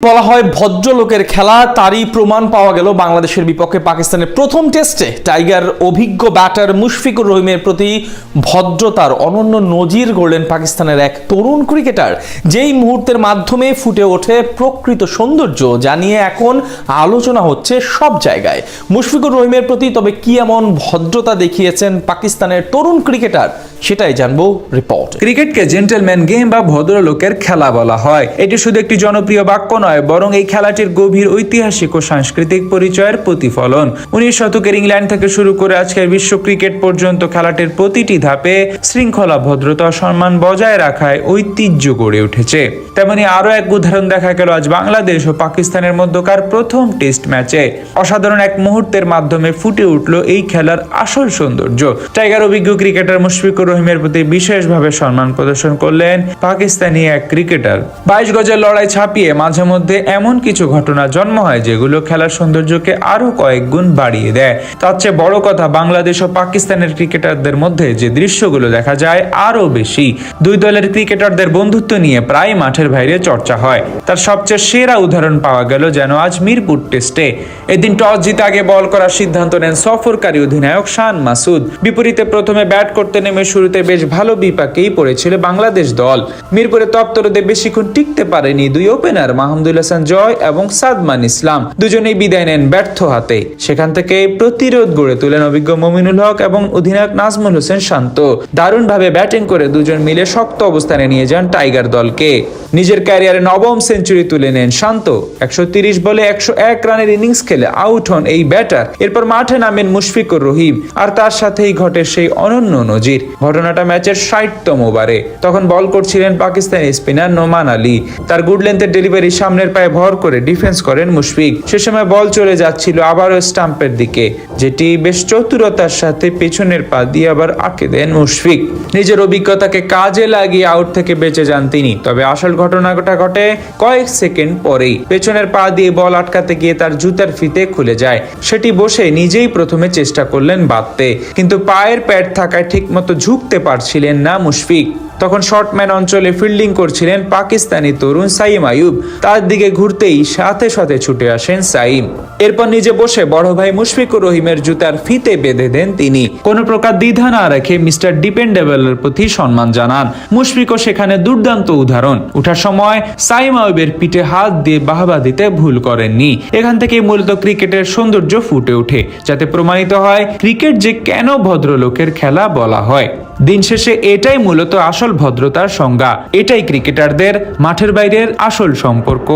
বলা হয় ভদ্রলোকের খেলা, তারই প্রমাণ পাওয়া গেল বাংলাদেশের বিপক্ষে পাকিস্তানের প্রথম টেস্টে। টাইগার অভিজ্ঞ ব্যাটার মুশফিকুর রহিমের প্রতি ভদ্রতার অনন্য নজির গড়লেন পাকিস্তানের এক তরুণ ক্রিকেটার, যেই মুহূর্তের মাধ্যমে ফুটে ওঠে প্রকৃত সৌন্দর্য, যা নিয়ে এখন আলোচনা হচ্ছে সব জায়গায়। মুশফিকুর রহিমের প্রতি তবে কি এমন ভদ্রতা দেখিয়েছেন পাকিস্তানের তরুণ ক্রিকেটার, সেটাই জানবো রিপোর্ট। ক্রিকেটকে জেন্টলম্যান গেম বা ভদ্রলোকের খেলা বলা হয়। এটি শুধু একটি জনপ্রিয় বাক্য নয়, বরং এই খেলাটির গভীর ঐতিহাসিক ও সাংস্কৃতিক পরিচয়ের প্রতিফলন। 19 শতকের ইংল্যান্ড থেকে শুরু করে আজকের বিশ্ব ক্রিকেট পর্যন্ত খেলাটির প্রতিটি ধাপে শৃঙ্খলা, ভদ্রতা ও সম্মান বজায় রাখায় ঐতিহ্য গড়ে উঠেছে। তেমনি আরো এক উদাহরণ দেখা গেল আজ বাংলাদেশ ও পাকিস্তানের মধ্যকার প্রথম টেস্ট ম্যাচে। অসাধারণ এক মুহূর্তের মাধ্যমে ফুটে উঠল এই খেলার আসল সৌন্দর্য। টাইগার অভিজ্ঞ ক্রিকেটার মুশফিকুর রহিমের প্রতি বিশেষভাবে সম্মান প্রদর্শন করলেন পাকিস্তানি এক ক্রিকেটার। 22 গজের লড়াই ছাপিয়ে মাঝে মধ্যে এমন কিছু ঘটনা জন্ম হয় যেগুলো খেলার সৌন্দর্যকে আরো কয়েক গুণ বাড়িয়ে দেয়। তার চেয়ে বড় কথা, বাংলাদেশ ও পাকিস্তানের ক্রিকেটারদের মধ্যে যে দৃশ্যগুলো দেখা যায় আরো বেশি। দুই দলের ক্রিকেটারদের বন্ধুত্ব নিয়ে প্রায় মাঠের বাইরে চর্চা হয়। তার সবচেয়ে সেরা উদাহরণ পাওয়া গেল যেন আজ মিরপুর টেস্টে। এদিন টস জিতে আগে বল করার সিদ্ধান্ত নেন সফরকারী অধিনায়ক শান মাসুদ। বিপরীতে প্রথমে ব্যাট করতে নেমে শুরুতে বেশ ভালো বিপাকেই পড়েছিল বাংলাদেশ দল। মিরপুরে তপ্তরোদে বেশিক্ষণ টিকতে পারেনি দুই ওপেনার মাহমুদুল হাসান জয় এবং সাদমান ইসলাম। দুজনেই বিদায় নেন ব্যর্থ হাতে। সেখান থেকে প্রতিরোধ গড়ে তোলেন অভিজ্ঞ মমিনুল হক এবং অধিনায়ক নাজমুল হোসেন শান্ত। দারুণভাবে ব্যাটিং করে দুজন মিলে শক্ত অবস্থানে নিয়ে যান টাইগার দলকে। নিজের ক্যারিয়ারে নবম সেঞ্চুরি তুলে নেন শান্ত। 130 বলে 101 রানের ইনিংস খেলে আউট হন এই ব্যাটার। এরপর মাঠে নামেন মুশফিকুর রহিম, আর তার সাথেই ঘটে সেই অনন্য নজির। ঘটনাটা ম্যাচের 60তম ওভারে। তখন বল করছিলেন পাকিস্তানি স্পিনার নোমান আলী। তার গুড লেন্থের ডেলিভারি সামনের পায়ে ভর করে ডিফেন্স করেন মুশফিক। সে সময় বল চলে যাচ্ছিল আবারও স্টাম্পের দিকে, যেটি বেশ চতুরতার সাথে পেছনের পা দিয়ে আবার আটকে দেন মুশফিক। নিজের অভিজ্ঞতাকে কাজে লাগিয়ে আউট থেকে বেঁচে যান তিনি। তবে আসল ঘটনাটা ঘটে কয়েক সেকেন্ড পরেই। পেছনের পা দিয়ে বল আটকাতে গিয়ে তার জুতার ফিতে খুলে যায়। সেটি বসে নিজেই প্রথমে চেষ্টা করলেন বাঁধতে, কিন্তু পায়ের প্যাড থাকায় ঠিকমতো ঝুঁকতে পারছিলেন না মুশফিক। তখন শর্টম্যান অঞ্চলে ফিল্ডিং করছিলেন পাকিস্তানি তরুণ সাইম আইয়ুব। তার দিকে ঘুরতেই সাথে সাথে ছুটে আসেন সাইম। এরপর নিজে বসে বড় ভাই মুশফিকুর রহিমের জুতার ফিতে বেঁধে দেন তিনি। কোনো প্রকার দ্বিধা না রেখে মিস্টার ডিপেন্ডেবলের প্রতি সম্মান জানান। মুশফিকও সেখানে দুর্দান্ত উদাহরণ। ওঠার সময় সাইম আইয়ুবের পিঠে হাত দিয়ে বাহবা দিতে ভুল করেননি। এখান থেকেই মূলত ক্রিকেটের সৌন্দর্য ফুটে ওঠে, যাতে প্রমাণিত হয় ক্রিকেট যে কেন ভদ্রলোকের খেলা বলা হয়। দিন শেষে এটাই মূলত আসল ভদ্রতার সংজ্ঞা। এটাই ক্রিকেটারদের মাঠের বাইরের আসল সম্পর্ক।